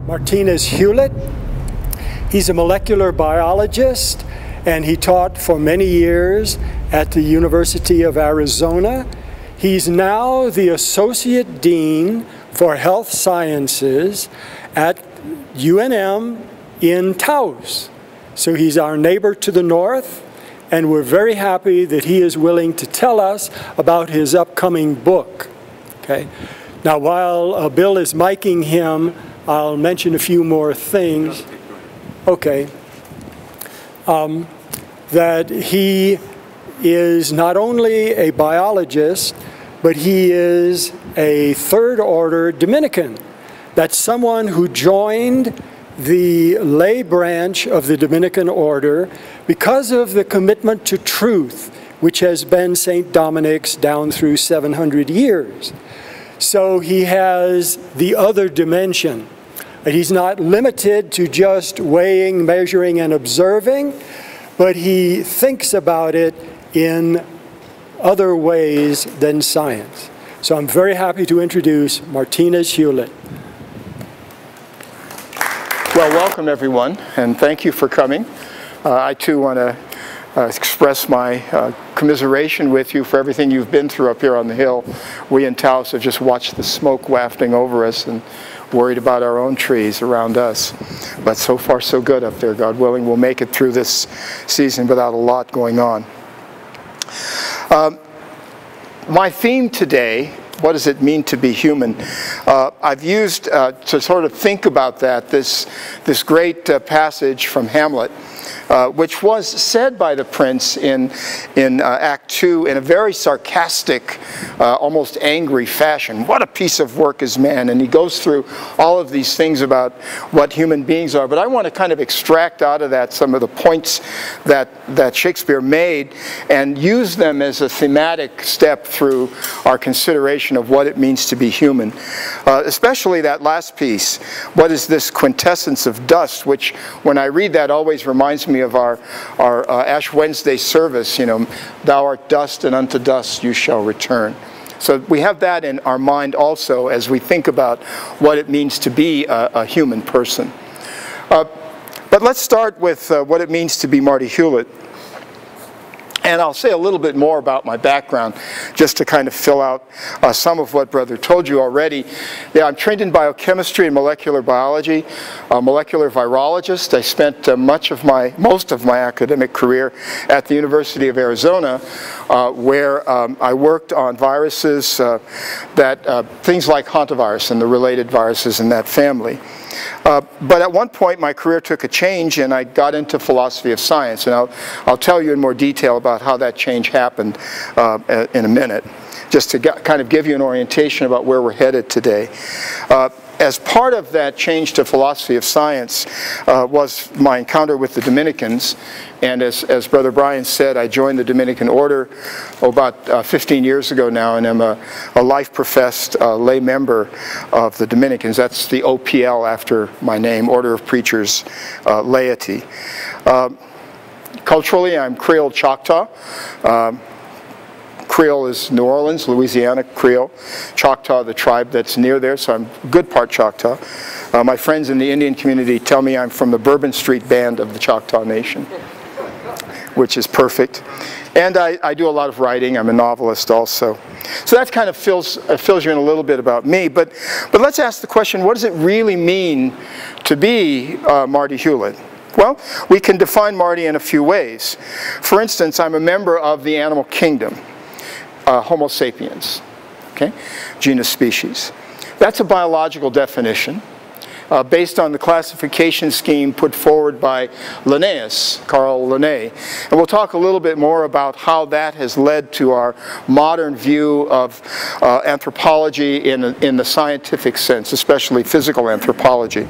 Martinez Hewlett. He's a molecular biologist, and he taught for many years at the University of Arizona. He's now the Associate Dean for Health Sciences at UNM in Taos. So he's our neighbor to the north, and we're very happy that he is willing to tell us about his upcoming book. Okay. Now, while Bill is miking him, I'll mention a few more things. Okay. That he is not only a biologist, but he is a third-order Dominican. That's someone who joined the lay branch of the Dominican order because of the commitment to truth, which has been St. Dominic's down through 700 years. So he has the other dimension. He's not limited to just weighing, measuring, and observing, but he thinks about it in other ways than science. So I'm very happy to introduce Martinez Hewlett. Well, welcome everyone, and thank you for coming. I too want to express my commiseration with you for everything you've been through up here on the hill. We in Taos have just watched the smoke wafting over us and worried about our own trees around us. But so far so good up there. God willing, we'll make it through this season without a lot going on. My theme today, what does it mean to be human? I've used to sort of think about that, this great passage from Hamlet, which was said by the prince in Act 2 in a very sarcastic, almost angry fashion. What a piece of work is man. And he goes through all of these things about what human beings are. But I want to kind of extract out of that some of the points that Shakespeare made and use them as a thematic step through our consideration of what it means to be human. Especially that last piece, what is this quintessence of dust, which when I read that always reminds me of our Ash Wednesday service, you know, thou art dust and unto dust you shall return. So we have that in our mind also as we think about what it means to be a human person. But let's start with what it means to be Marty Hewlett. And I'll say a little bit more about my background just to kind of fill out some of what Brother told you already. Yeah, I'm trained in biochemistry and molecular biology, a molecular virologist. I spent most of my academic career at the University of Arizona, where I worked on viruses things like hantavirus and the related viruses in that family. But at one point my career took a change and I got into philosophy of science, and I'll tell you in more detail about how that change happened in a minute, just to kind of give you an orientation about where we're headed today. As part of that change to philosophy of science was my encounter with the Dominicans, and as Brother Brian said, I joined the Dominican order about 15 years ago now, and I'm a life-professed lay member of the Dominicans. That's the OPL after my name, Order of Preachers Laity. Culturally, I'm Creole Choctaw. Creole is New Orleans, Louisiana Creole. Choctaw, the tribe that's near there, so I'm a good part Choctaw. My friends in the Indian community tell me I'm from the Bourbon Street Band of the Choctaw Nation, which is perfect. And I do a lot of writing. I'm a novelist also. So that kind of fills you in a little bit about me. But let's ask the question, what does it really mean to be Marty Hewlett? Well, we can define Marty in a few ways. For instance, I'm a member of the animal kingdom. Homo sapiens, okay, genus species. That's a biological definition based on the classification scheme put forward by Linnaeus, Carl Linné. And we'll talk a little bit more about how that has led to our modern view of anthropology in the scientific sense, especially physical anthropology.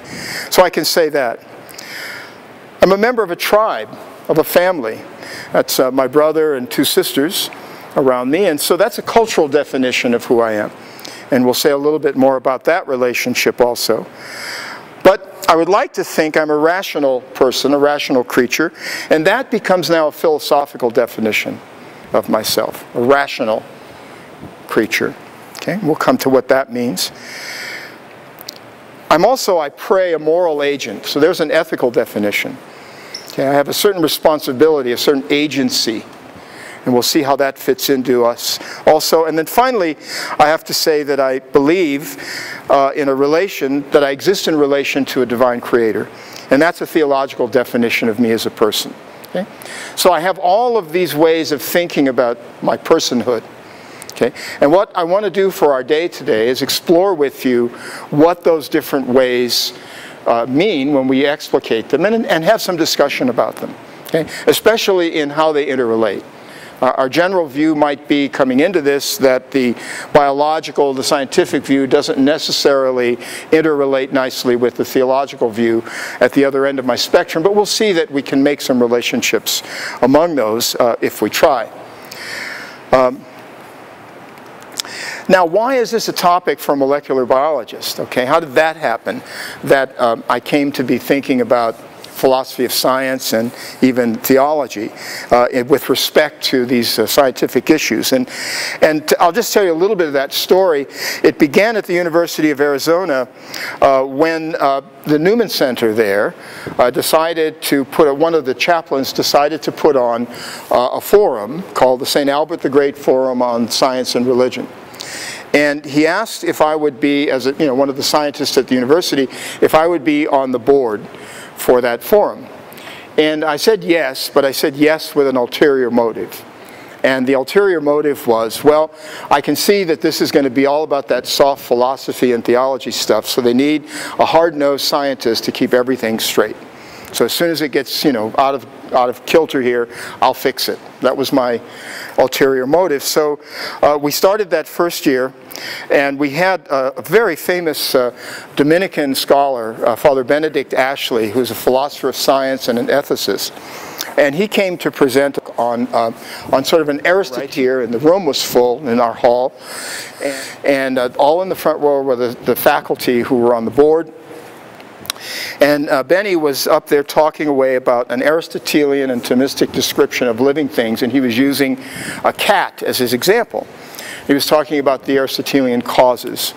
So I can say that. I'm a member of a tribe, of a family. That's my brother and two sisters around me, and so that's a cultural definition of who I am. And we'll say a little bit more about that relationship also. But I would like to think I'm a rational person, a rational creature, and that becomes now a philosophical definition of myself, a rational creature. Okay, we'll come to what that means. I'm also, I pray, a moral agent. So there's an ethical definition. Okay, I have a certain responsibility, a certain agency. And we'll see how that fits into us also. And then finally, I have to say that I believe in a relation, that I exist in relation to a divine creator. And that's a theological definition of me as a person. Okay? So I have all of these ways of thinking about my personhood. Okay? And what I want to do for our day today is explore with you what those different ways mean when we explicate them, and have some discussion about them. Okay? Especially in how they interrelate. Our general view might be, coming into this, that the biological, the scientific view doesn't necessarily interrelate nicely with the theological view at the other end of my spectrum, but we'll see that we can make some relationships among those if we try. Now, why is this a topic for a molecular biologist? Okay, how did that happen, that I came to be thinking about philosophy of science and even theology with respect to these scientific issues? And I'll just tell you a little bit of that story. It began at the University of Arizona when the Newman Center there decided to put, one of the chaplains decided to put on a forum called the St. Albert the Great Forum on Science and Religion. And he asked if I would be, as one of the scientists at the university, if I would be on the board for that forum. And I said yes, but I said yes with an ulterior motive. And the ulterior motive was, well, I can see that this is going to be all about that soft philosophy and theology stuff, so they need a hard-nosed scientist to keep everything straight. So as soon as it gets, out of kilter here, I'll fix it. That was my ulterior motive. So we started that first year, and we had a very famous Dominican scholar, Father Benedict Ashley, who's a philosopher of science and an ethicist. And he came to present on sort of an Aristotle here, and the room was full in our hall. And all in the front row were the faculty who were on the board. And Benny was up there talking away about an Aristotelian and Thomistic description of living things, and he was using a cat as his example. He was talking about the Aristotelian causes.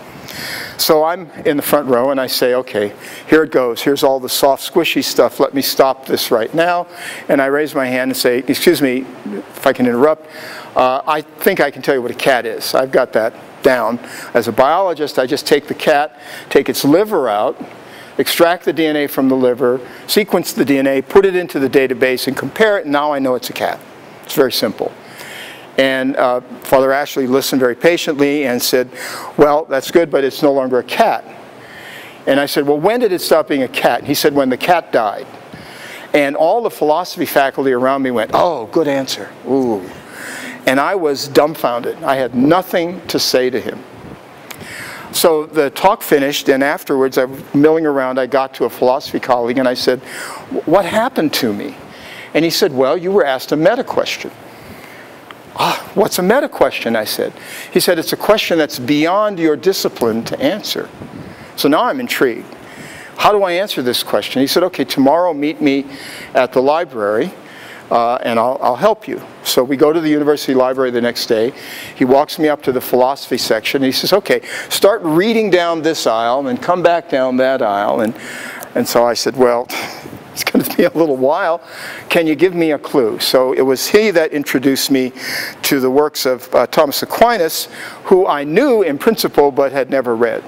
So I'm in the front row, and I say, okay, here it goes. Here's all the soft, squishy stuff. Let me stop this right now. And I raise my hand and say, excuse me, if I can interrupt, I think I can tell you what a cat is. I've got that down. As a biologist, I just take the cat, take its liver out, extract the DNA from the liver, sequence the DNA, put it into the database, and compare it, and now I know it's a cat. It's very simple. And Father Ashley listened very patiently and said, well, that's good, but it's no longer a cat. And I said, well, when did it stop being a cat? He said, when the cat died. And all the philosophy faculty around me went, oh, good answer. Ooh. And I was dumbfounded. I had nothing to say to him. So the talk finished, and afterwards, I was milling around. I got to a philosophy colleague, and I said, what happened to me? And he said, well, you were asked a meta question. Ah, what's a meta question? I said. He said, it's a question that's beyond your discipline to answer. So now I'm intrigued. How do I answer this question? He said, okay, tomorrow meet me at the library, and I'll help you. So we go to the university library the next day. He walks me up to the philosophy section, and he says, okay, start reading down this aisle and come back down that aisle. And so I said, well, it's going to be a little while. Can you give me a clue? So it was he that introduced me to the works of Thomas Aquinas, who I knew in principle but had never read.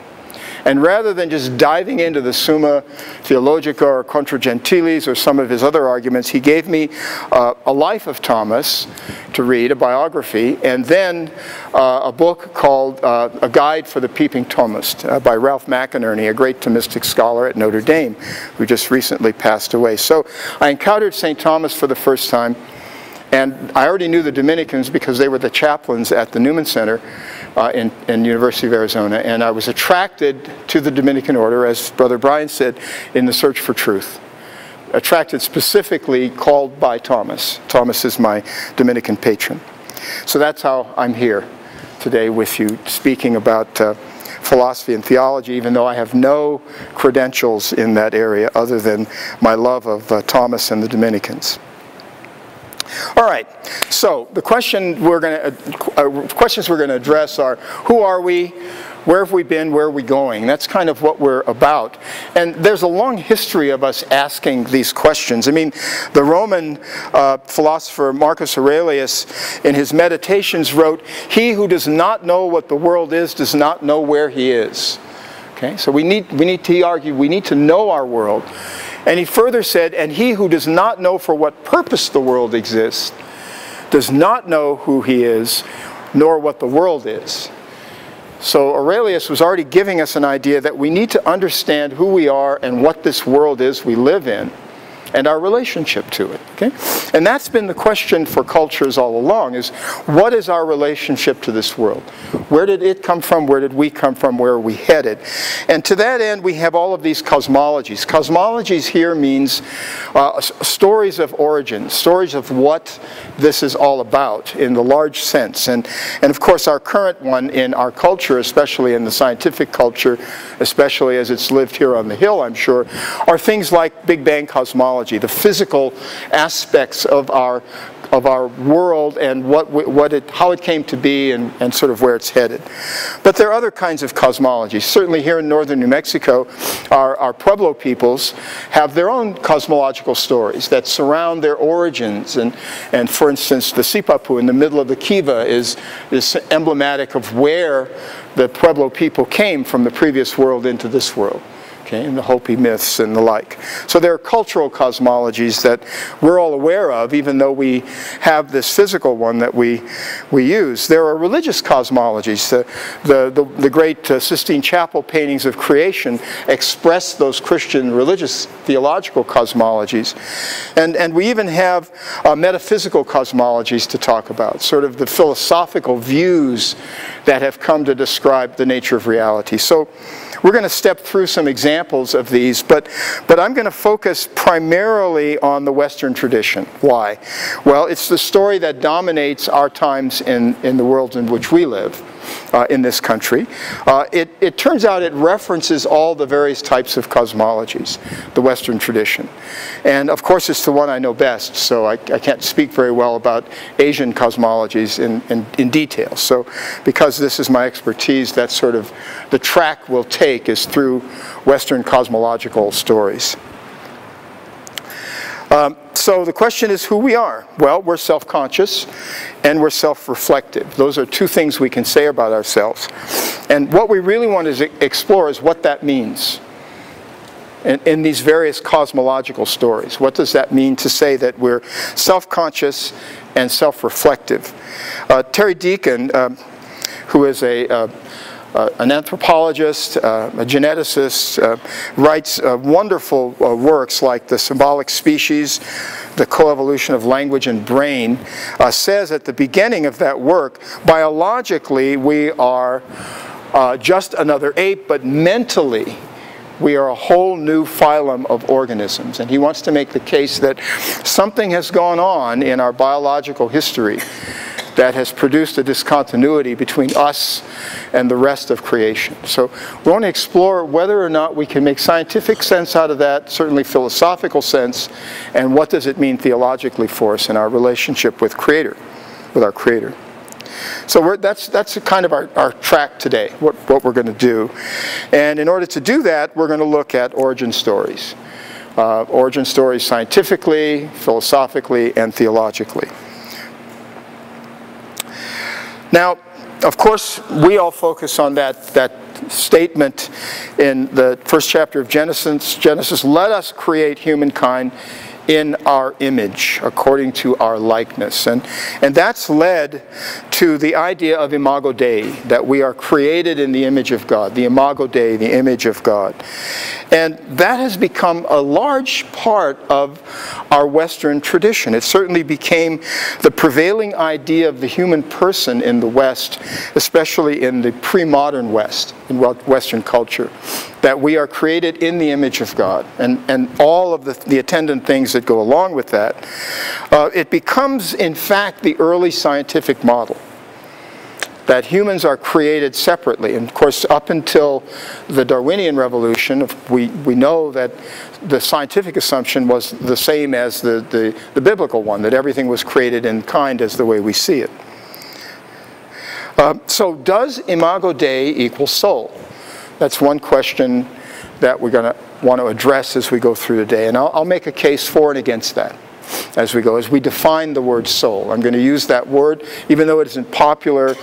And rather than just diving into the Summa Theologica or Contra Gentiles or some of his other arguments, he gave me a life of Thomas to read, a biography, and then a book called A Guide for the Peeping Thomist by Ralph McInerney, a great Thomistic scholar at Notre Dame, who just recently passed away. So I encountered St. Thomas for the first time, and I already knew the Dominicans because they were the chaplains at the Newman Center in University of Arizona, and I was attracted to the Dominican order, as Brother Brian said, in the search for truth. Attracted specifically, called by Thomas. Thomas is my Dominican patron. So that's how I'm here today with you, speaking about philosophy and theology, even though I have no credentials in that area other than my love of Thomas and the Dominicans. All right, so the questions we're going to address are, who are we, where have we been, where are we going? That's kind of what we're about. And there's a long history of us asking these questions. I mean, the Roman philosopher Marcus Aurelius, in his Meditations, wrote, "He who does not know what the world is does not know where he is." Okay, so we need to argue, we need to know our world. And he further said, "And he who does not know for what purpose the world exists does not know who he is, nor what the world is." So Aurelius was already giving us an idea that we need to understand who we are and what this world is we live in, and our relationship to it. Okay? And that's been the question for cultures all along, is what is our relationship to this world? Where did it come from? Where did we come from? Where are we headed? And to that end, we have all of these cosmologies. Cosmologies here means stories of origin, stories of what this is all about in the large sense. And of course, our current one in our culture, especially in the scientific culture, especially as it's lived here on the Hill, I'm sure, are things like Big Bang cosmology, the physical aspects of our world and how it came to be and sort of where it's headed. But there are other kinds of cosmologies. Certainly here in northern New Mexico, our Pueblo peoples have their own cosmological stories that surround their origins. And for instance, the Sipapu in the middle of the Kiva is emblematic of where the Pueblo people came from the previous world into this world. Okay, and the Hopi myths and the like. So there are cultural cosmologies that we're all aware of, even though we have this physical one that we use. There are religious cosmologies. The great Sistine Chapel paintings of creation express those Christian religious theological cosmologies. And we even have metaphysical cosmologies to talk about, sort of the philosophical views that have come to describe the nature of reality. So we're going to step through some examples of these, but I'm going to focus primarily on the Western tradition. Why? Well, it's the story that dominates our times in the world in which we live. In this country. It turns out it references all the various types of cosmologies, the Western tradition. And of course it's the one I know best, so I can't speak very well about Asian cosmologies in detail. So because this is my expertise, that's sort of the track we'll take is through Western cosmological stories. So the question is who we are. Well, we're self-conscious and we're self-reflective. Those are two things we can say about ourselves. And what we really want to explore is what that means in these various cosmological stories. What does that mean to say that we're self-conscious and self-reflective? Terry Deacon, who is an anthropologist, a geneticist, writes wonderful works like The Symbolic Species, The Coevolution of Language and Brain, says at the beginning of that work, biologically we are just another ape, but mentally we are a whole new phylum of organisms. And he wants to make the case that something has gone on in our biological history that has produced a discontinuity between us and the rest of creation. So we want to explore whether or not we can make scientific sense out of that, certainly philosophical sense, and what does it mean theologically for us in our relationship with our Creator. So that's kind of our track today, what we're going to do. And in order to do that, we're going to look at origin stories. Origin stories scientifically, philosophically, and theologically. Now, of course, we all focus on that statement in the first chapter of Genesis, let us create humankind in our image, according to our likeness. And that's led to the idea of imago Dei, that we are created in the image of God, the imago Dei, the image of God. And that has become a large part of our Western tradition. It certainly became the prevailing idea of the human person in the West, especially in the pre-modern West, in Western culture, that we are created in the image of God, and all of the attendant things that go along with that. It becomes, in fact, the early scientific model. that humans are created separately. And of course, up until the Darwinian revolution, we know that the scientific assumption was the same as the biblical one, that everything was created in kind as the way we see it. So does imago Dei equal soul? That's one question that we're going to want to address as we go through today. And I'll make a case for and against that as we go, as we define the word soul. I'm going to use that word, even though it isn't popular,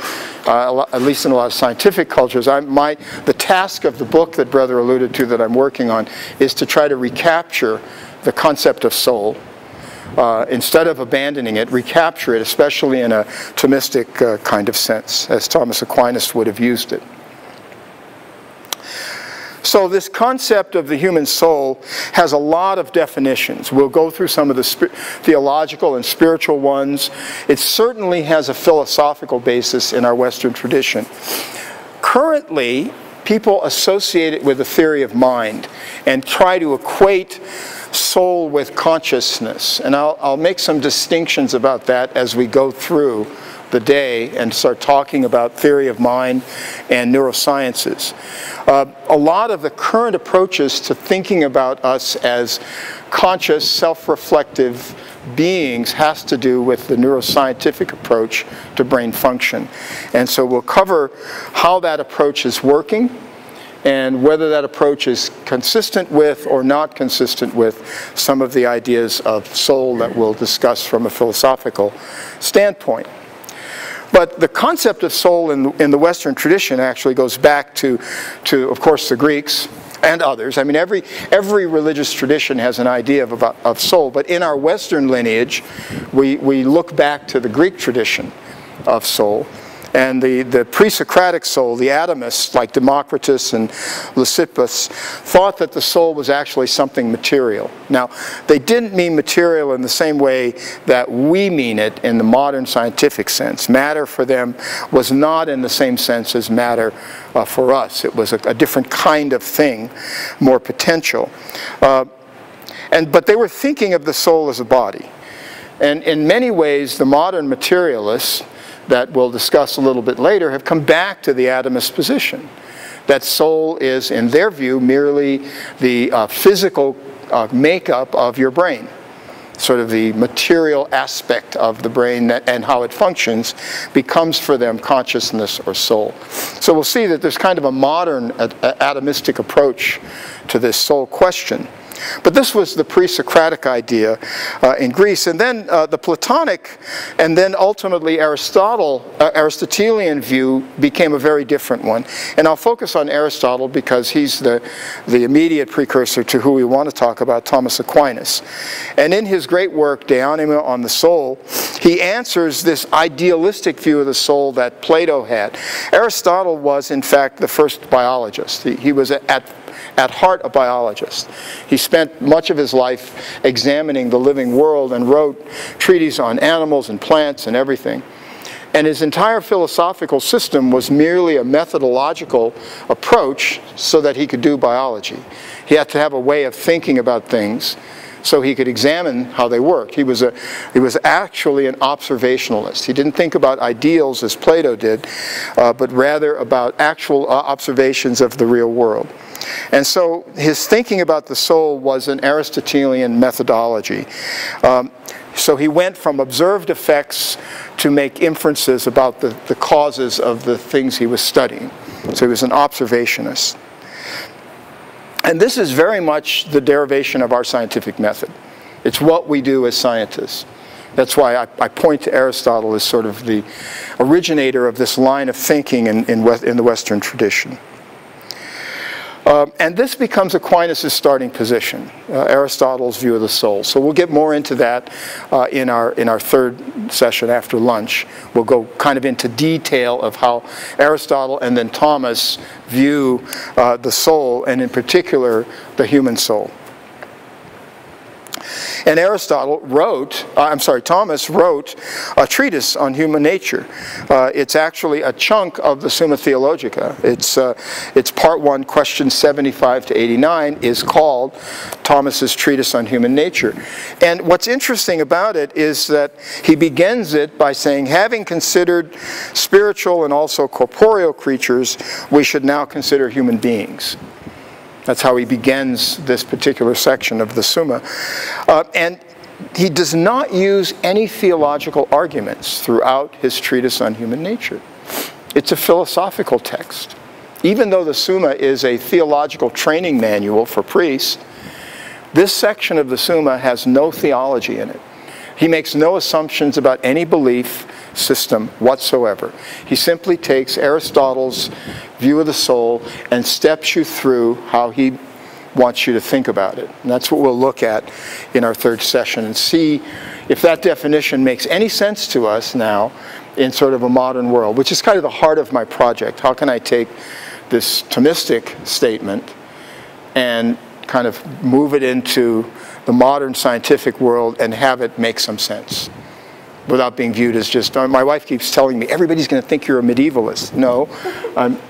at least in a lot of scientific cultures. The task of the book that Brother alluded to that I'm working on is to try to recapture the concept of soul. Instead of abandoning it, recapture it, especially in a Thomistic kind of sense, as Thomas Aquinas would have used it. So this concept of the human soul has a lot of definitions. We'll go through some of the theological and spiritual ones. It certainly has a philosophical basis in our Western tradition. Currently, people associate it with the theory of mind and try to equate soul with consciousness. And I'll make some distinctions about that as we go through the day and start talking about theory of mind and neurosciences. A lot of the current approaches to thinking about us as conscious, self-reflective beings has to do with the neuroscientific approach to brain function. And so we'll cover how that approach is working and whether that approach is consistent with or not consistent with some of the ideas of soul that we'll discuss from a philosophical standpoint. But the concept of soul in the Western tradition actually goes back to of course, the Greeks and others. I mean, every religious tradition has an idea of soul. But in our Western lineage, we look back to the Greek tradition of soul. And the Pre-Socratic soul, the atomists like Democritus and Lysippus, thought that the soul was actually something material. Now, they didn't mean material in the same way that we mean it in the modern scientific sense. Matter for them was not in the same sense as matter for us. It was a different kind of thing, more potential. But they were thinking of the soul as a body. And in many ways, the modern materialists that we'll discuss a little bit later have come back to the atomist position. That soul is, in their view, merely the physical makeup of your brain. Sort of the material aspect of the brain and how it functions becomes for them consciousness or soul. So we'll see that there's kind of a modern atomistic approach to this soul question. But this was the pre-Socratic idea in Greece. And then the Platonic and then ultimately Aristotelian view became a very different one. And I'll focus on Aristotle because he's the immediate precursor to who we want to talk about, Thomas Aquinas. And in his great work, De Anima on the Soul, he answers this idealistic view of the soul that Plato had. Aristotle was, in fact, the first biologist. He was at heart a biologist. He spent much of his life examining the living world and wrote treatises on animals and plants and everything. And his entire philosophical system was merely a methodological approach so that he could do biology. He had to have a way of thinking about things so he could examine how they worked. He was actually an observationalist. He didn't think about ideals as Plato did, but rather about actual observations of the real world. And so his thinking about the soul was an Aristotelian methodology. So he went from observed effects to make inferences about the causes of the things he was studying. So he was an observationist. And this is very much the derivation of our scientific method. It's what we do as scientists. That's why I point to Aristotle as sort of the originator of this line of thinking in the Western tradition. And this becomes Aquinas' starting position, Aristotle's view of the soul. So we'll get more into that in our third session after lunch. We'll go kind of into detail of how Aristotle and then Thomas view the soul, and in particular, the human soul. And Thomas wrote a treatise on human nature. It's actually a chunk of the Summa Theologica. It's part 1, questions 75 to 89, is called Thomas's Treatise on Human Nature. And what's interesting about it is that he begins it by saying, having considered spiritual and also corporeal creatures, we should now consider human beings. That's how he begins this particular section of the Summa. And he does not use any theological arguments throughout his treatise on human nature. It's a philosophical text. Even though the Summa is a theological training manual for priests, this section of the Summa has no theology in it. He makes no assumptions about any belief system whatsoever. He simply takes Aristotle's view of the soul and steps you through how he wants you to think about it. And that's what we'll look at in our third session and see if that definition makes any sense to us now in sort of a modern world, which is kind of the heart of my project. How can I take this Thomistic statement and kind of move it into the modern scientific world and have it make some sense without being viewed as just, my wife keeps telling me, everybody's going to think you're a medievalist. No,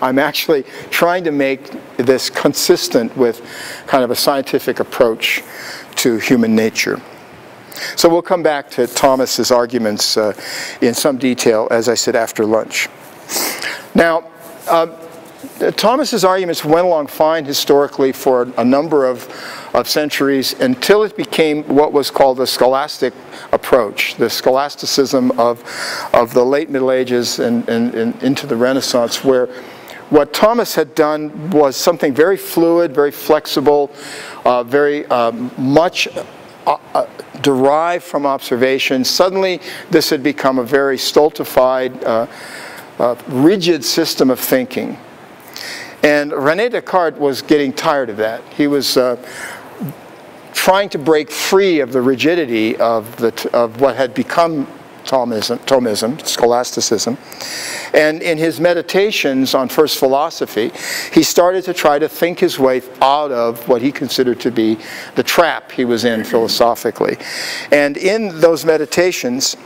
I'm actually trying to make this consistent with kind of a scientific approach to human nature. So we'll come back to Thomas's arguments in some detail, as I said, after lunch. Now, Thomas's arguments went along fine historically for a number of centuries until it became what was called the scholastic approach, the scholasticism of the late Middle Ages and into the Renaissance, where what Thomas had done was something very fluid, very flexible, very much derived from observation. Suddenly, this had become a very stultified, rigid system of thinking. And René Descartes was getting tired of that. He was trying to break free of the rigidity of what had become Thomism, scholasticism. And in his meditations on first philosophy, he started to try to think his way out of what he considered to be the trap he was in philosophically. And in those meditations,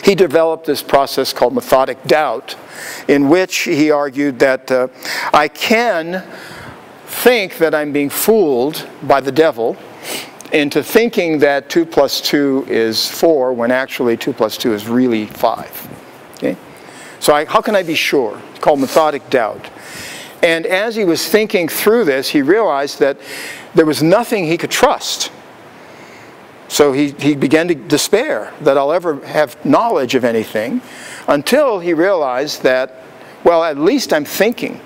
he developed this process called methodic doubt, in which he argued that I can think that I'm being fooled by the devil into thinking that 2 + 2 is 4 when actually 2 + 2 is really 5. Okay? So how can I be sure? It's called methodic doubt. And as he was thinking through this, he realized that there was nothing he could trust. So he began to despair that I'll ever have knowledge of anything, until he realized that, well, at least I'm thinking.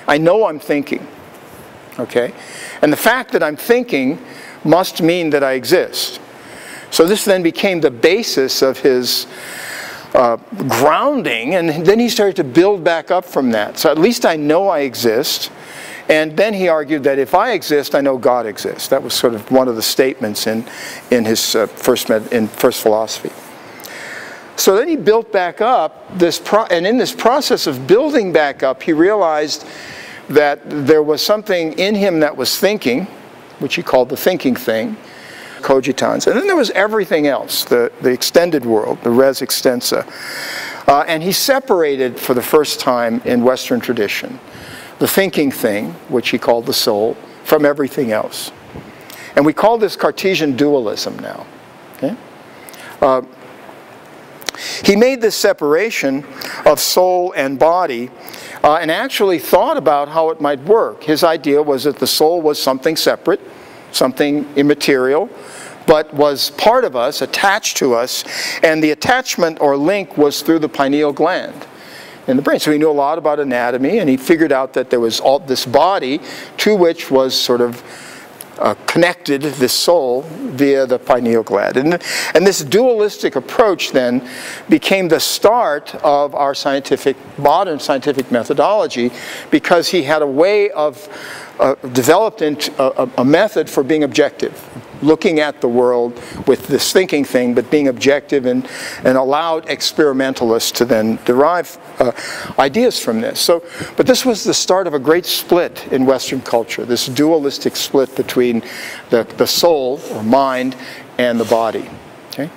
I know I'm thinking. Okay? And the fact that I'm thinking must mean that I exist. So this then became the basis of his grounding, and then he started to build back up from that. So at least I know I exist. And then he argued that if I exist, I know God exists. That was sort of one of the statements in his first philosophy. So then he built back up and in this process of building back up, he realized that there was something in him that was thinking, which he called the thinking thing, cogitans. And then there was everything else, the extended world, the res extensa. And he separated for the first time in Western tradition the thinking thing, which he called the soul, from everything else. And we call this Cartesian dualism now. Okay? He made this separation of soul and body and actually thought about how it might work. His idea was that the soul was something separate, something immaterial, but was part of us, attached to us, and the attachment or link was through the pineal gland in the brain. So he knew a lot about anatomy, and he figured out that there was all this body to which was sort of connected this soul via the pineal gland. And this dualistic approach then became the start of our modern scientific methodology, because he had a way of developed into a method for being objective, looking at the world with this thinking thing, but being objective, and allowed experimentalists to then derive ideas from this. But this was the start of a great split in Western culture, this dualistic split between the soul, or mind, and the body. Okay?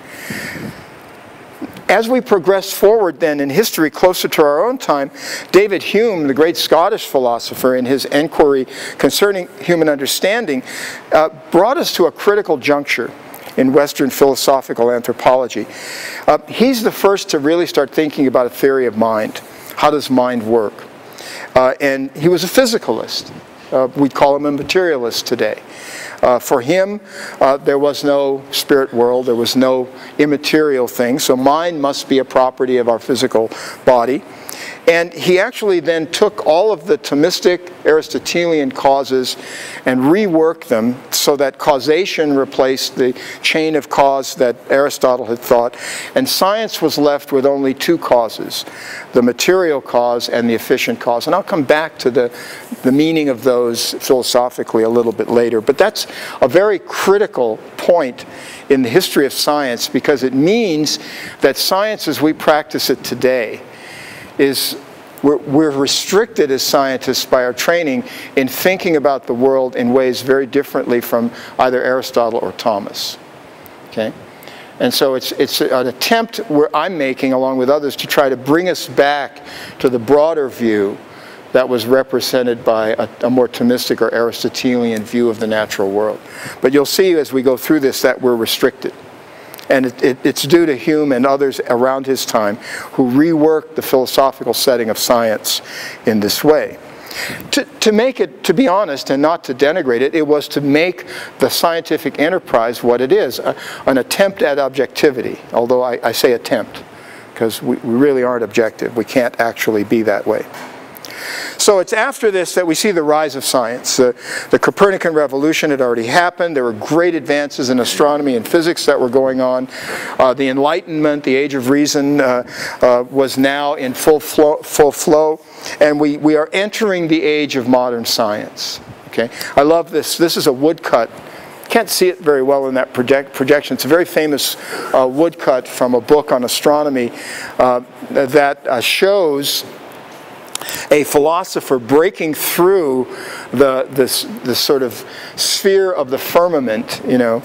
As we progress forward then in history closer to our own time, David Hume, the great Scottish philosopher, in his Enquiry Concerning Human Understanding, brought us to a critical juncture in Western philosophical anthropology. He's the first to really start thinking about a theory of mind. How does mind work? And he was a physicalist. We'd call him a materialist today. For him, there was no spirit world, there was no immaterial thing, so mind must be a property of our physical body. And he actually then took all of the Thomistic Aristotelian causes and reworked them so that causation replaced the chain of cause that Aristotle had thought, and science was left with only two causes, the material cause and the efficient cause. And I'll come back to the meaning of those philosophically a little bit later. But that's a very critical point in the history of science, because it means that science as we practice it today is we're restricted as scientists by our training in thinking about the world in ways very differently from either Aristotle or Thomas. Okay? And so it's an attempt where I'm making, along with others, to try to bring us back to the broader view that was represented by a more Thomistic or Aristotelian view of the natural world. But you'll see as we go through this that we're restricted. And it's due to Hume and others around his time who reworked the philosophical setting of science in this way. To make it, to be honest, and not to denigrate it, it was to make the scientific enterprise what it is, an attempt at objectivity, although I say attempt, because we really aren't objective. We can't actually be that way. So it's after this that we see the rise of science. The Copernican revolution had already happened. There were great advances in astronomy and physics that were going on. The Enlightenment, the Age of Reason, was now in full flow. And we are entering the age of modern science. Okay? I love this. This is a woodcut. Can't see it very well in that projection. It's a very famous woodcut from a book on astronomy that shows a philosopher breaking through this sort of sphere of the firmament, you know,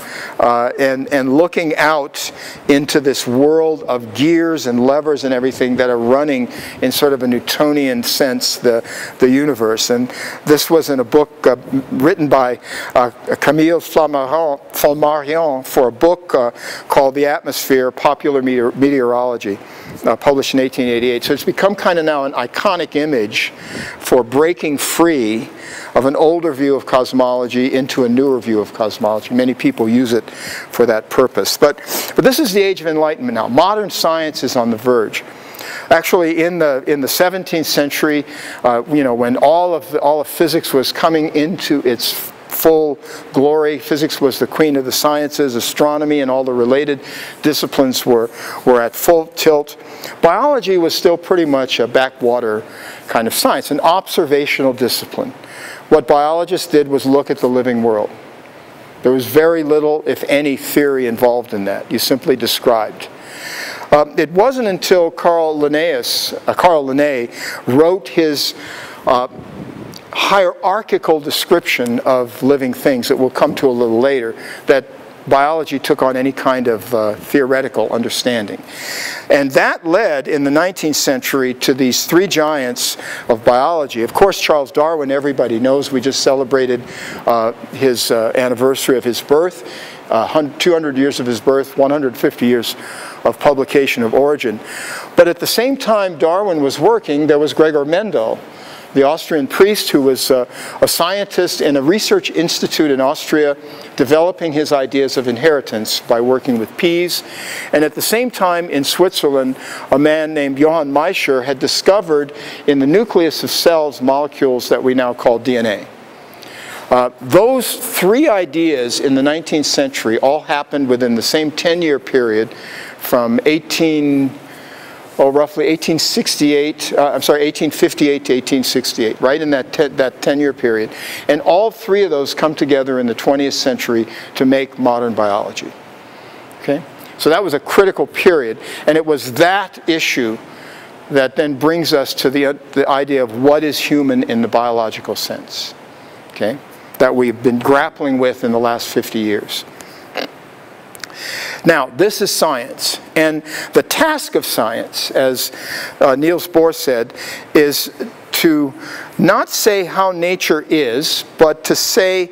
and looking out into this world of gears and levers and everything that are running in sort of a Newtonian sense the universe. And this was in a book written by Camille Flammarion for a book called The Atmosphere, Popular Meteorology, published in 1888. So it's become kind of now an iconic image for breaking free of an older view of cosmology into a newer view of cosmology. Many people use it for that purpose. But this is the age of enlightenment now. Modern science is on the verge. Actually, in the 17th century, you know, when all of physics was coming into its full glory, physics was the queen of the sciences, astronomy and all the related disciplines were at full tilt. Biology was still pretty much a backwater kind of science, an observational discipline. What biologists did was look at the living world. There was very little, if any, theory involved in that. You simply described. It wasn't until Carl Linné wrote his hierarchical description of living things that we'll come to a little later that biology took on any kind of theoretical understanding. And that led in the 19th century to these three giants of biology. Of course, Charles Darwin, everybody knows, we just celebrated his anniversary of his birth, 200 years of his birth, 150 years of publication of Origin. But at the same time Darwin was working, there was Gregor Mendel, the Austrian priest who was a scientist in a research institute in Austria, developing his ideas of inheritance by working with peas. And at the same time in Switzerland, a man named Johann Miescher had discovered in the nucleus of cells molecules that we now call DNA. Those three ideas in the 19th century all happened within the same 10-year period from 18 roughly 1858 to 1868, right in that 10-year period. And all three of those come together in the 20th century to make modern biology. Okay? So that was a critical period, and it was that issue that then brings us to the idea of what is human in the biological sense, okay, that we've been grappling with in the last 50 years. Now, this is science, and the task of science, as Niels Bohr said, is to not say how nature is, but to say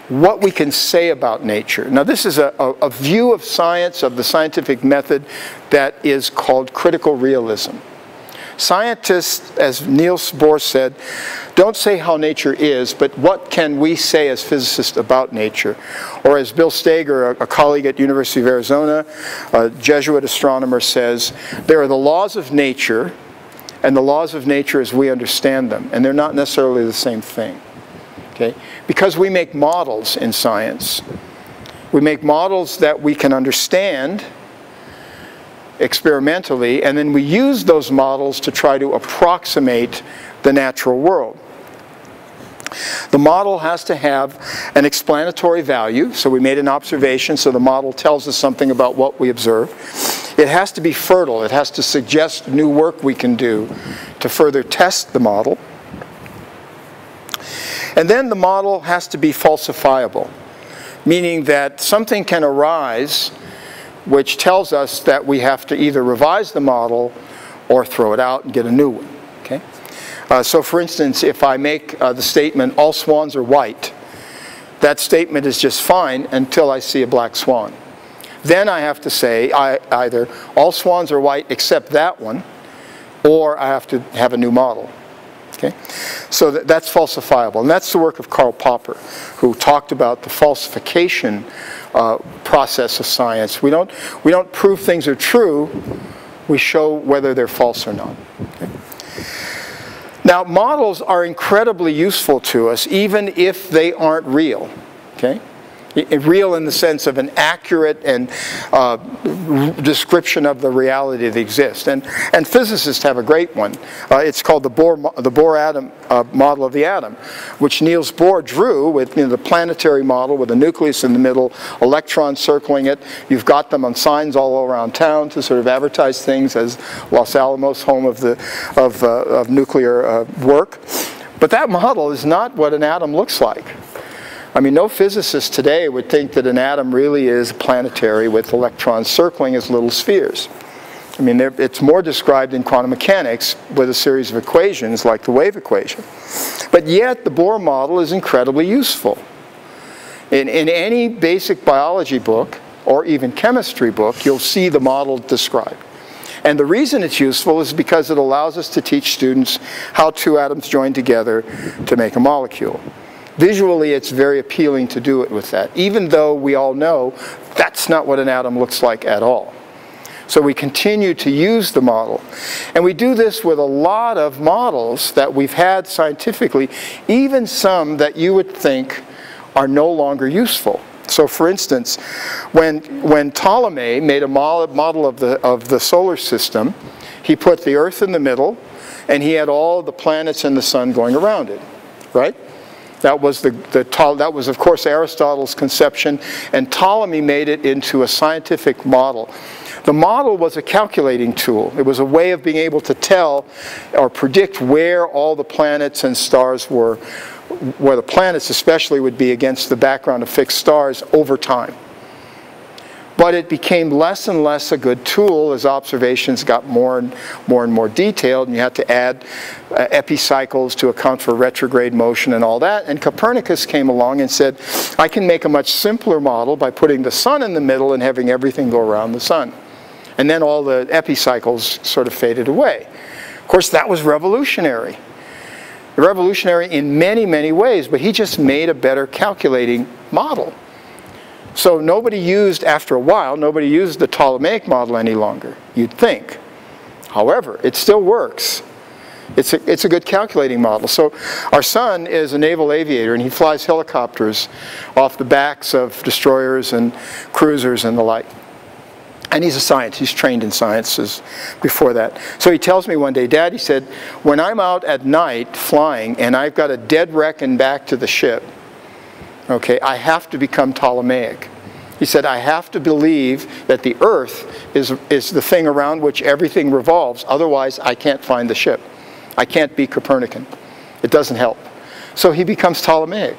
what we can say about nature. Now, this is a view of science, of the scientific method, that is called critical realism. Scientists, as Niels Bohr said, don't say how nature is, but what can we say as physicists about nature? Or as Bill Steger, a colleague at University of Arizona, a Jesuit astronomer, says, there are the laws of nature, and the laws of nature as we understand them, and they're not necessarily the same thing. Okay? Because we make models in science. We make models that we can understand experimentally, and then we use those models to try to approximate the natural world. The model has to have an explanatory value, so we made an observation, so the model tells us something about what we observe. It has to be fertile. It has to suggest new work we can do to further test the model. And then the model has to be falsifiable, meaning that something can arise which tells us that we have to either revise the model or throw it out and get a new one. Okay? So for instance, if I make the statement, all swans are white, that statement is just fine until I see a black swan. Then I have to say either all swans are white except that one, or I have to have a new model. Okay? So that's falsifiable, and that's the work of Karl Popper, who talked about the falsification process of science. We don't prove things are true, we show whether they're false or not. Okay? Now, models are incredibly useful to us, even if they aren't real. Okay? Real in the sense of an accurate and description of the reality that exists. And physicists have a great one. It's called the Bohr atom model of the atom, which Niels Bohr drew with the planetary model with a nucleus in the middle, electrons circling it. You've got them on signs all around town to sort of advertise things as Los Alamos, home of nuclear work. But that model is not what an atom looks like. I mean, no physicist today would think that an atom really is planetary with electrons circling as little spheres. I mean, it's more described in quantum mechanics with a series of equations like the wave equation. But yet, the Bohr model is incredibly useful. In any basic biology book, or even chemistry book, you'll see the model described. And the reason it's useful is because it allows us to teach students how two atoms join together to make a molecule. Visually, it's very appealing to do it with that, even though we all know that's not what an atom looks like at all. So we continue to use the model. And we do this with a lot of models that we've had scientifically, even some that you would think are no longer useful. So for instance, when Ptolemy made a model of the solar system, he put the Earth in the middle, and he had all the planets and the sun going around it, right? That was of course Aristotle's conception, and Ptolemy made it into a scientific model. The model was a calculating tool. It was a way of being able to tell or predict where all the planets and stars were, where the planets especially would be against the background of fixed stars over time. But it became less and less a good tool as observations got more and more detailed, and you had to add epicycles to account for retrograde motion and all that. And Copernicus came along and said, I can make a much simpler model by putting the sun in the middle and having everything go around the sun. And then all the epicycles sort of faded away. Of course, that was revolutionary. Revolutionary in many, many ways, but he just made a better calculating model. So nobody used, after a while, nobody used the Ptolemaic model any longer, you'd think. However, it still works. It's a good calculating model. So our son is a naval aviator, and he flies helicopters off the backs of destroyers and cruisers and the like. And he's a scientist. He's trained in sciences before that. So he tells me one day, Dad, he said, when I'm out at night flying and I've got a dead reckon back to the ship, okay, I have to become Ptolemaic. He said, I have to believe that the Earth is the thing around which everything revolves. Otherwise, I can't find the ship. I can't be Copernican. It doesn't help. So he becomes Ptolemaic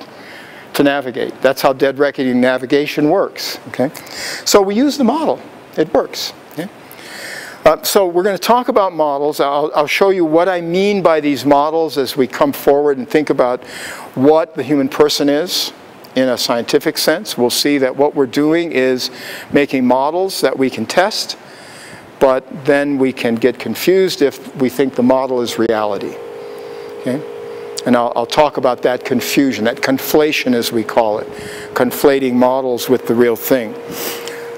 to navigate. That's how dead reckoning navigation works. Okay? So we use the model. It works. Okay? So we're going to talk about models. I'll show you what I mean by these models as we come forward and think about what the human person is in a scientific sense. We'll see that what we're doing is making models that we can test, but then we can get confused if we think the model is reality. Okay? And I'll talk about that confusion, that conflation as we call it, conflating models with the real thing.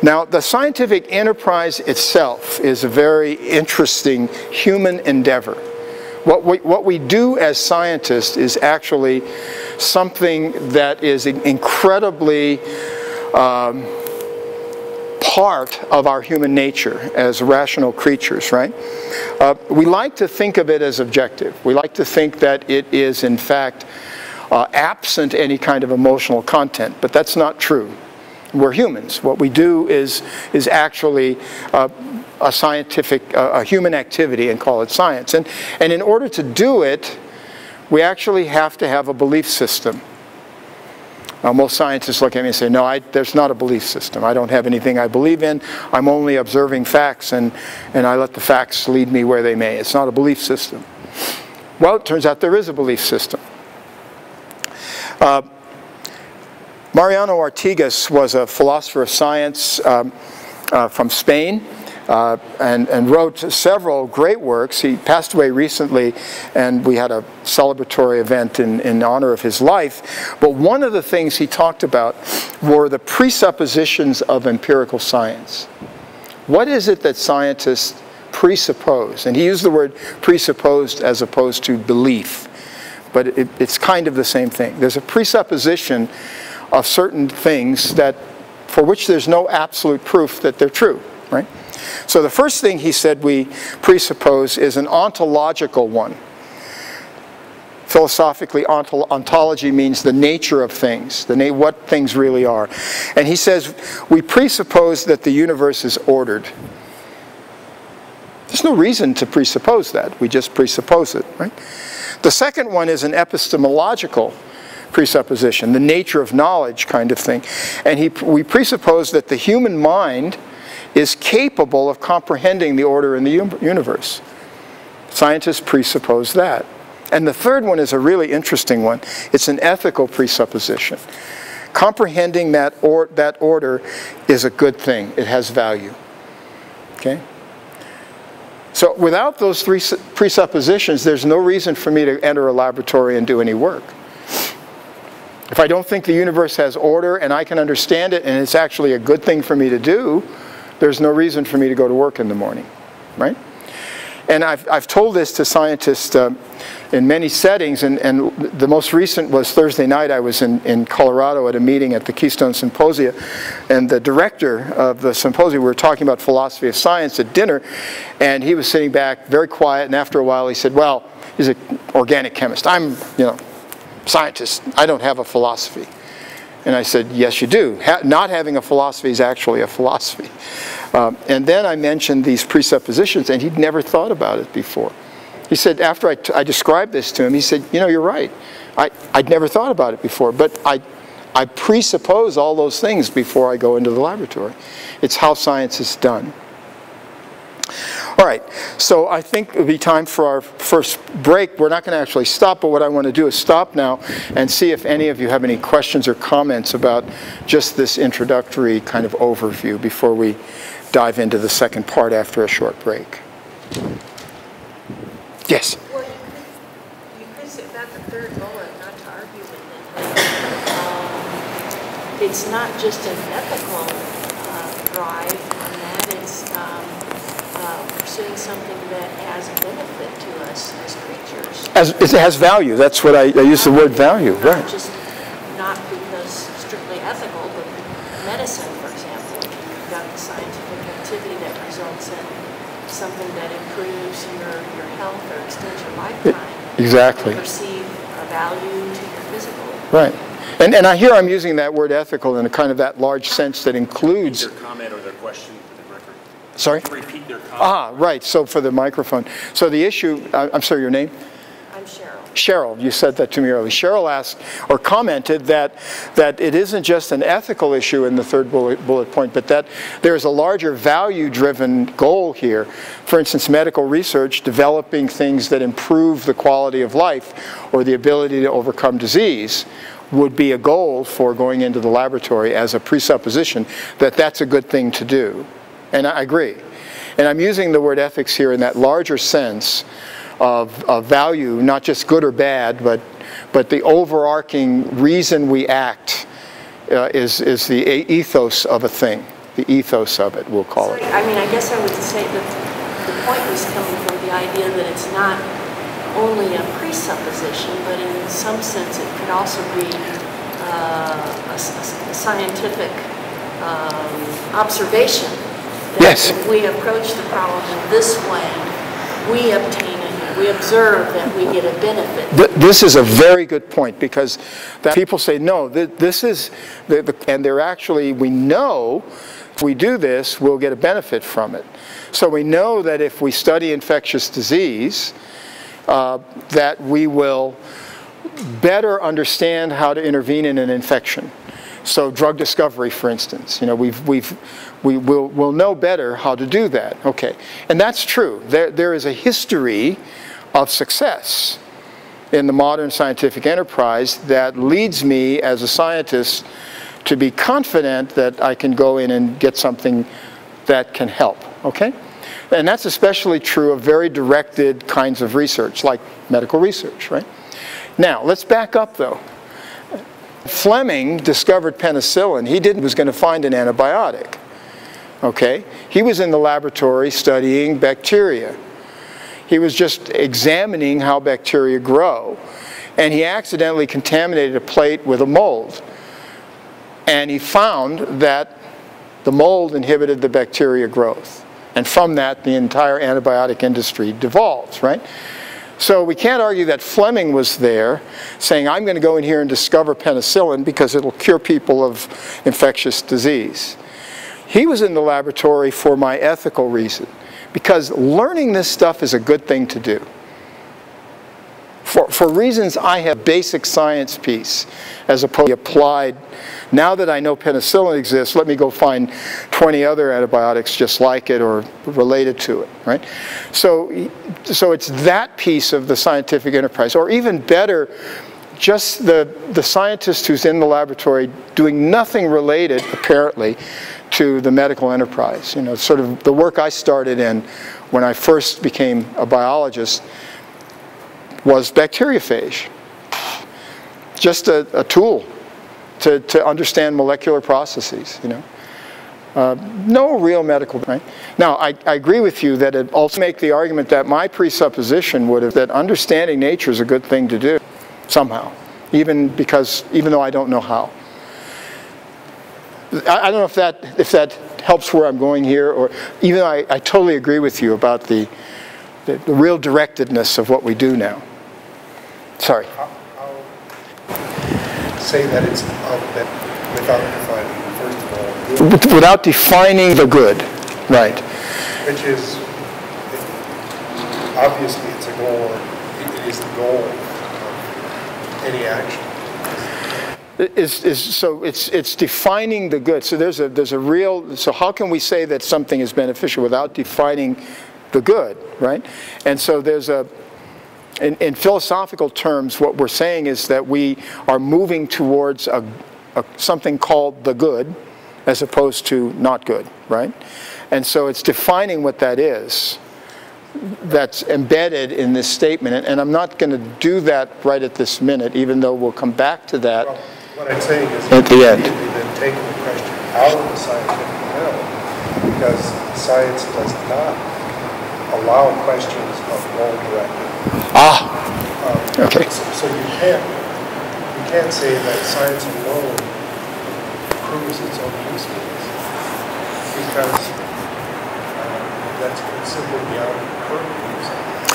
Now, the scientific enterprise itself is a very interesting human endeavor. What we do as scientists is actually something that is incredibly part of our human nature as rational creatures, right? We like to think of it as objective. We like to think that it is, in fact, absent any kind of emotional content, but that's not true. We're humans. What we do is actually a scientific, a human activity, and call it science. And in order to do it, we actually have to have a belief system. Most scientists look at me and say, no, there's not a belief system. I don't have anything I believe in. I'm only observing facts, and I let the facts lead me where they may. It's not a belief system. Well, it turns out there is a belief system. Mariano Artigas was a philosopher of science from Spain and wrote several great works. He passed away recently, and we had a celebratory event in honor of his life. But one of the things he talked about were the presuppositions of empirical science. What is it that scientists presuppose? And he used the word presupposed as opposed to belief. But it's kind of the same thing. There's a presupposition of certain things for which there's no absolute proof that they're true, right? So the first thing he said we presuppose is an ontological one. Philosophically, ontology means the nature of things, what things really are. And he says we presuppose that the universe is ordered. There's no reason to presuppose that. We just presuppose it, right? The second one is an epistemological presupposition, the nature of knowledge kind of thing. And we presuppose that the human mind is capable of comprehending the order in the universe. Scientists presuppose that. And the third one is a really interesting one. It's an ethical presupposition. Comprehending that order is a good thing. It has value. Okay? So without those three presuppositions, there's no reason for me to enter a laboratory and do any work. If I don't think the universe has order and I can understand it and it's actually a good thing for me to do, there's no reason for me to go to work in the morning, right? And I've told this to scientists in many settings, and the most recent was Thursday night. I was in Colorado at a meeting at the Keystone Symposia, and the director of the symposium, we were talking about philosophy of science at dinner, and he was sitting back very quiet, and after a while he said, well, he's an organic chemist. I'm, scientist. I don't have a philosophy. And I said, yes, you do. Not having a philosophy is actually a philosophy. And then I mentioned these presuppositions, and he'd never thought about it before. He said, after I described this to him, he said, you're right. I'd never thought about it before, but I presuppose all those things before I go into the laboratory. It's how science is done. All right, so I think it would be time for our first break. We're not going to actually stop, but what I want to do is stop now and see if any of you have any questions or comments about just this introductory kind of overview before we dive into the second part after a short break. Yes? Well, you could say about the third bullet, not to argue with it, it's not just an ethical drive on that, it's pursuing something that has benefit to us as creatures. It has value. That's what I use the word value. Not right. Just not because strictly ethical, but medicine, for example. You've got the scientific activity Exactly. Perceive a value to your physical. Right. And I hear I'm using that word ethical in a kind of that large sense that includes... Their comment or their question for the record. Sorry? Repeat their comment. Ah, right. So for the microphone. So the issue... I'm sorry, your name? I'm Cheryl. Cheryl, you said that to me earlier. Cheryl asked or commented that it isn't just an ethical issue in the third bullet point, but that there's a larger value-driven goal here. For instance, medical research, developing things that improve the quality of life or the ability to overcome disease would be a goal for going into the laboratory as a presupposition that that's a good thing to do. And I agree. And I'm using the word ethics here in that larger sense of value, not just good or bad, but the overarching reason we act is the ethos of a thing. The ethos of it, we'll call it. I mean, I guess I would say that the point was coming from the idea that it's not only a presupposition, but in some sense it could also be a scientific observation. That yes. If we approach the problem in this way, we observe that we get a benefit. This is a very good point, because that people say, no, this is, and they're actually, we know if we do this, we'll get a benefit from it. So we know that if we study infectious disease, that we will better understand how to intervene in an infection. So drug discovery, for instance, you know, we'll know better how to do that. Okay, and that's true. There is a history of success in the modern scientific enterprise that leads me as a scientist to be confident that I can go in and get something that can help. Okay, and that's especially true of very directed kinds of research, like medical research, right? Now, let's back up though. Fleming discovered penicillin. He was going to find an antibiotic. Okay? He was in the laboratory studying bacteria. He was just examining how bacteria grow. And he accidentally contaminated a plate with a mold. And he found that the mold inhibited the bacteria growth. And from that, the entire antibiotic industry devolved, right? So we can't argue that Fleming was there saying, I'm going to go in here and discover penicillin because it'll cure people of infectious disease. He was in the laboratory for my ethical reason, because learning this stuff is a good thing to do. For reasons I have basic science piece, as opposed to applied, now that I know penicillin exists, let me go find 20 other antibiotics just like it or related to it, right? So it's that piece of the scientific enterprise, or even better, just the scientist who's in the laboratory doing nothing related, apparently, to the medical enterprise. You know, sort of the work I started in when I first became a biologist was bacteriophage. Just a tool to understand molecular processes, you know. No real medical, right? Now, I agree with you that it also make the argument that my presupposition would have that understanding nature is a good thing to do, somehow, even though I don't know how. I don't know if that helps where I'm going here, or even though I totally agree with you about the real directedness of what we do now. Sorry. I'll say that it's without defining, first of all, good. Without defining the good, right. Which is, obviously it's a goal, it is the goal of any action. So it's defining the good. So there's a real, so how can we say that something is beneficial without defining the good, right? And so there's in philosophical terms, what we're saying is that we are moving towards something called the good as opposed to not good, right? And so it's defining what that is that's embedded in this statement. And I'm not going to do that right at this minute, even though we'll come back to that. Well, what I'm saying is at the end. Then taking the question out of the scientific realm, because science does not allow questions of goal-directed. Okay. So you can't say that science alone proves its own usefulness, because that's simply beyond the purview of science.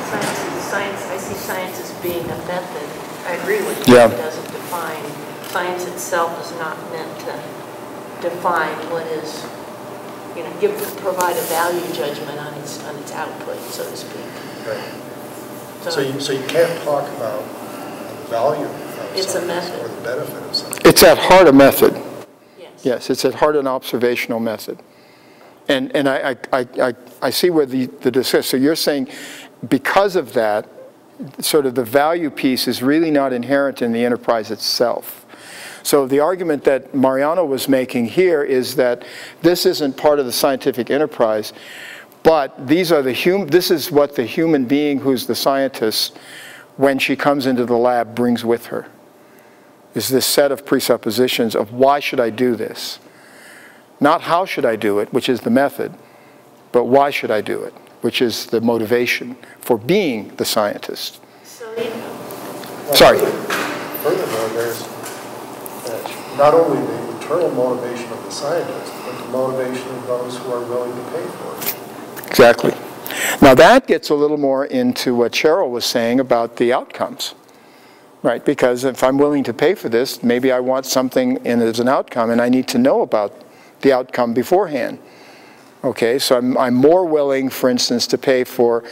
Science is science, I see science as being a method. I agree with you. Yeah. It doesn't define, science itself is not meant to define what is, you know, provide a value judgment on its output, so to speak. Right. So you can't talk about the value of It's a science method. or the benefit of science. It's at heart a method. Yes. Yes, it's at heart an observational method. And I see where the discussion, so you're saying because of that, sort of the value piece is really not inherent in the enterprise itself. So the argument that Mariano was making here is that this isn't part of the scientific enterprise, but these are this is what the human being who's the scientist, when she comes into the lab, brings with her, is this set of presuppositions of why should I do this? Not how should I do it, which is the method, but why should I do it, which is the motivation for being the scientist. So, Sorry. Furthermore, there's not only the internal motivation of the scientist, but the motivation of those who are willing to pay for it. Exactly. Now that gets a little more into what Cheryl was saying about the outcomes, right? Because if I'm willing to pay for this, maybe I want something as an outcome, and I need to know about the outcome beforehand. Okay, so I'm more willing, for instance, to pay for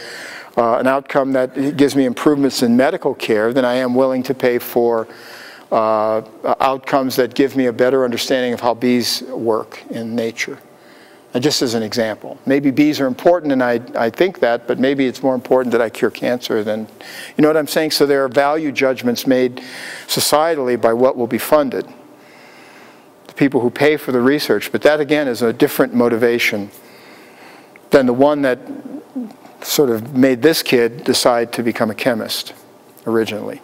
an outcome that gives me improvements in medical care than I am willing to pay for outcomes that give me a better understanding of how bees work in nature. And just as an example, maybe bees are important, and I think that, but maybe it's more important that I cure cancer than, you know what I'm saying? So there are value judgments made societally by what will be funded. The people who pay for the research, but that again is a different motivation than the one that sort of made this kid decide to become a chemist originally.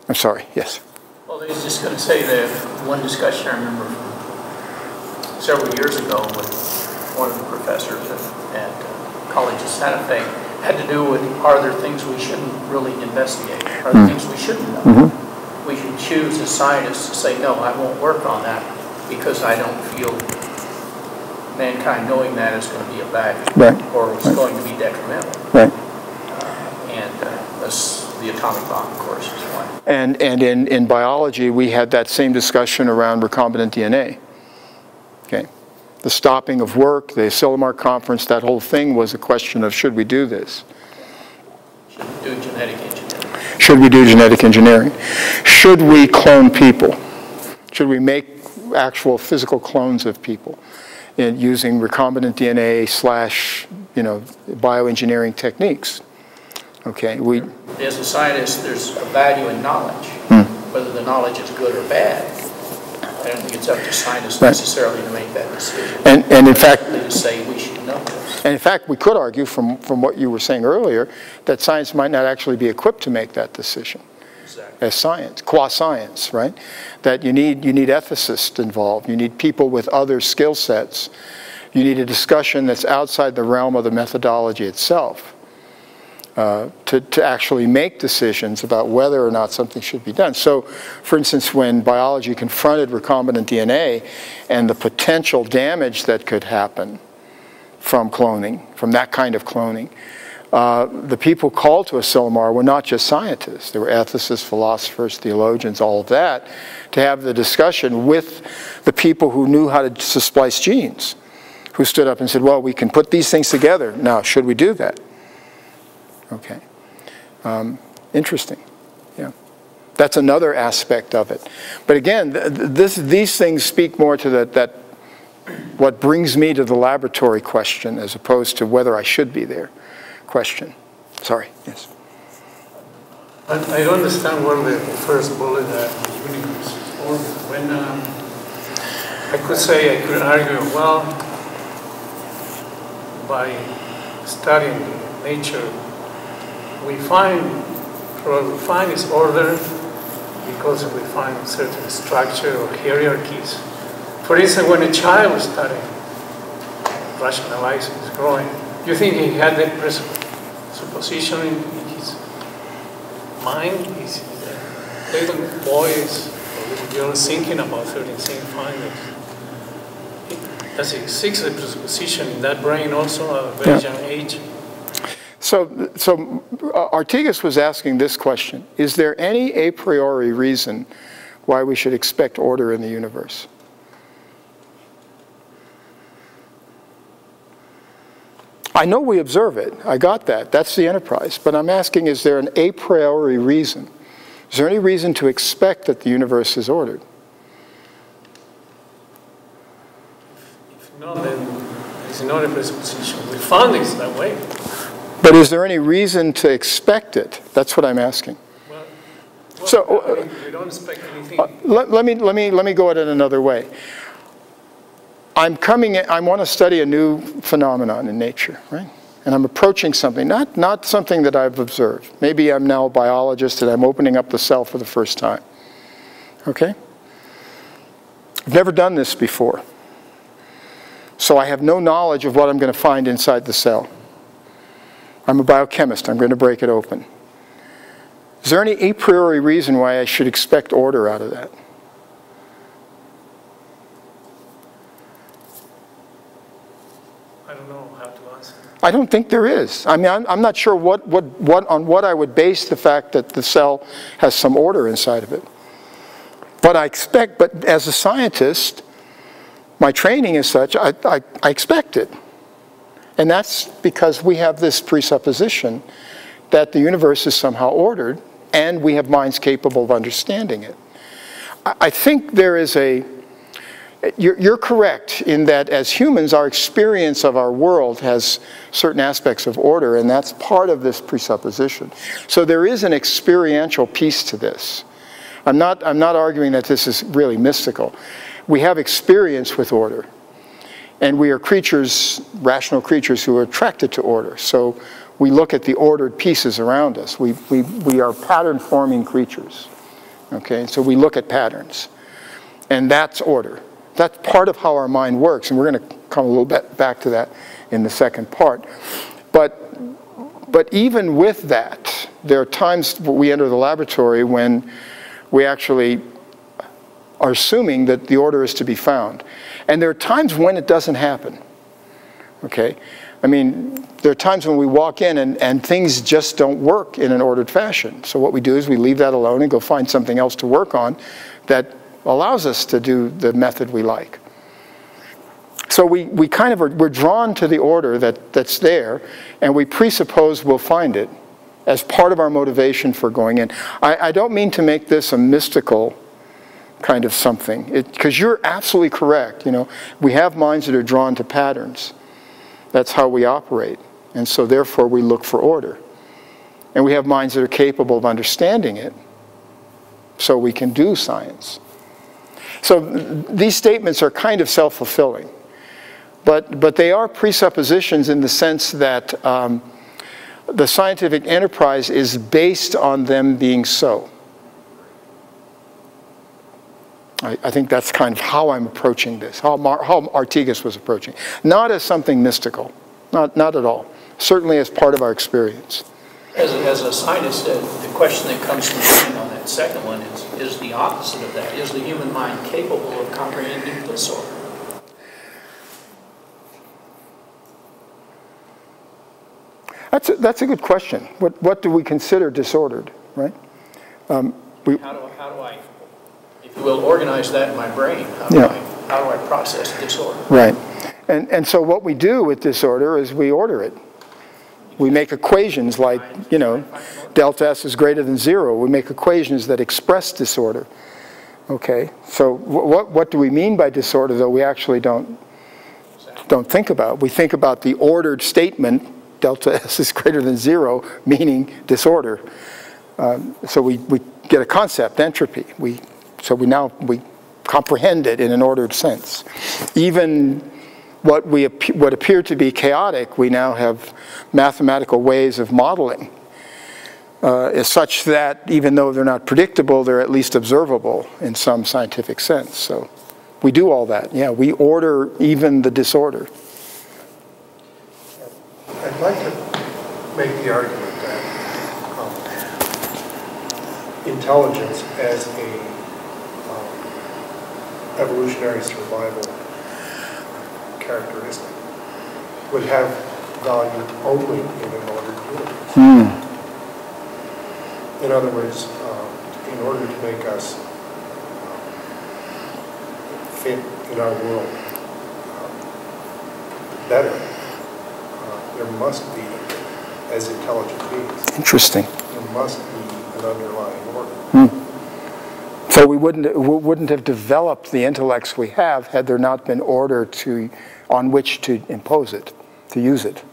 I'm sorry, yes? Well, I was just going to say that one discussion I remember several years ago with one of the professors at College of Santa Fe had to do with, are there things we shouldn't really investigate? Are there things we shouldn't know? We should choose as scientists to say, no, I won't work on that because I don't feel mankind knowing that is going to be a bad or it's going to be detrimental. Right. The atomic bomb, of course, is one. And in biology, we had that same discussion around recombinant DNA. Okay. The stopping of work, the Silomar conference, that whole thing was a question of should we do this? Should we do genetic engineering? Should we do genetic engineering? Should we clone people? Should we make actual physical clones of people using recombinant DNA / bioengineering techniques? Okay, as a scientist, there's a value in knowledge. Whether the knowledge is good or bad, I don't think it's up to scientists necessarily to make that decision. And in fact, to say we should know this. And in fact, we could argue from what you were saying earlier that science might not actually be equipped to make that decision. Exactly. As science, qua science, right? That you need ethicists involved. You need people with other skill sets. You need a discussion that's outside the realm of the methodology itself. To actually make decisions about whether or not something should be done. So, for instance, when biology confronted recombinant DNA and the potential damage that could happen from cloning, from that kind of cloning, the people called to a Silomar were not just scientists. They were ethicists, philosophers, theologians, all of that, to have the discussion with the people who knew how to splice genes, who stood up and said, well, we can put these things together. Now, should we do that? Okay. Interesting. Yeah. That's another aspect of it. But again, these things speak more to that what brings me to the laboratory question as opposed to whether I should be there question. Sorry. Yes. I don't understand where the first bullet that the universe is formed. When I could argue, well, by studying nature, we find its order because we find certain structure or hierarchies. For instance, when a child is studying, rationalizing, is growing, you think he had the presupposition in his mind? He's a little boy or little girl thinking about certain things, find it. Does it exist the presupposition in that brain also at a very young age? So Artigas was asking this question: is there any a priori reason why we should expect order in the universe? I know we observe it. I got that. That's the enterprise. But I'm asking, is there an a priori reason? Is there any reason to expect that the universe is ordered? If not, then it's not a presupposition. We found it that way. But is there any reason to expect it? That's what I'm asking. Well, So I mean, we don't expect anything. let me go at it another way. I want to study a new phenomenon in nature, right? And I'm approaching something, not something that I've observed. Maybe I'm now a biologist and I'm opening up the cell for the first time. Okay? I've never done this before. So I have no knowledge of what I'm going to find inside the cell. I'm a biochemist. I'm going to break it open. Is there any a priori reason why I should expect order out of that? I don't know how to answer. I don't think there is. I mean, I'm not sure on what I would base the fact that the cell has some order inside of it. But I expect, but as a scientist, my training is such, I expect it. And that's because we have this presupposition that the universe is somehow ordered, and we have minds capable of understanding it. I think there is you're correct in that as humans, our experience of our world has certain aspects of order, and that's part of this presupposition. So there is an experiential piece to this. I'm not arguing that this is really mystical. We have experience with order, and we are creatures, rational creatures, who are attracted to order. So we look at the ordered pieces around us. We are pattern-forming creatures. Okay, so we look at patterns, and that's order. That's part of how our mind works, and we're going to come a little bit back to that in the second part. But even with that, there are times we enter the laboratory when we actually are assuming that the order is to be found. And there are times when it doesn't happen. Okay? I mean, there are times when we walk in and things just don't work in an ordered fashion. So what we do is we leave that alone and go find something else to work on that allows us to do the method we like. So we kind of we're drawn to the order that's there, and we presuppose we'll find it as part of our motivation for going in. I don't mean to make this a mystical kind of something, because you're absolutely correct. You know, we have minds that are drawn to patterns. That's how we operate, and so therefore we look for order. And we have minds that are capable of understanding it, so we can do science. So these statements are kind of self-fulfilling, but they are presuppositions in the sense that the scientific enterprise is based on them being so. I think that's kind of how I'm approaching this, how Artigas was approaching. Not as something mystical, not at all. Certainly as part of our experience. As a scientist, the question that comes to mind on that second one is the opposite of that. Is the human mind capable of comprehending disorder? That's a good question. What do we consider disordered, right? How do I, if you will, organize that in my brain? How do I process disorder? Right. And so what we do with disorder is we order it. We make equations like, you know, delta S is greater than 0. We make equations that express disorder. Okay, so what do we mean by disorder, though we actually don't think about? We think about the ordered statement, delta S is greater than 0, meaning disorder. So we get a concept, entropy. So we comprehend it in an ordered sense. Even what appear to be chaotic, we now have mathematical ways of modeling, is such that even though they're not predictable, they're at least observable in some scientific sense. So we do all that. Yeah, we order even the disorder. I'd like to make the argument that intelligence as a evolutionary survival characteristic would have value only in an ordered universe. In other words, in order to make us fit in our world better, there must be, as intelligent beings, Interesting. there must be an underlying order. So we wouldn't have developed the intellects we have had there not been order on which to impose it, to use it.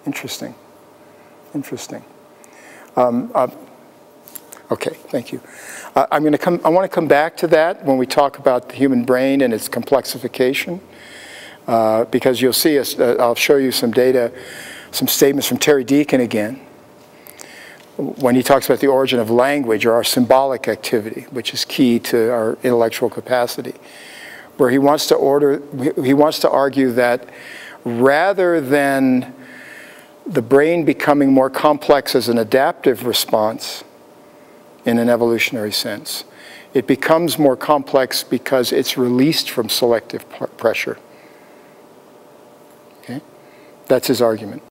Interesting. Interesting. Okay, thank you. I want to come back to that when we talk about the human brain and its complexification, because you'll see I'll show you some data, some statements from Terry Deacon again, when he talks about the origin of language or our symbolic activity, which is key to our intellectual capacity, where he wants to argue that rather than the brain becoming more complex as an adaptive response in an evolutionary sense, it becomes more complex because it's released from selective pressure. Okay? That's his argument.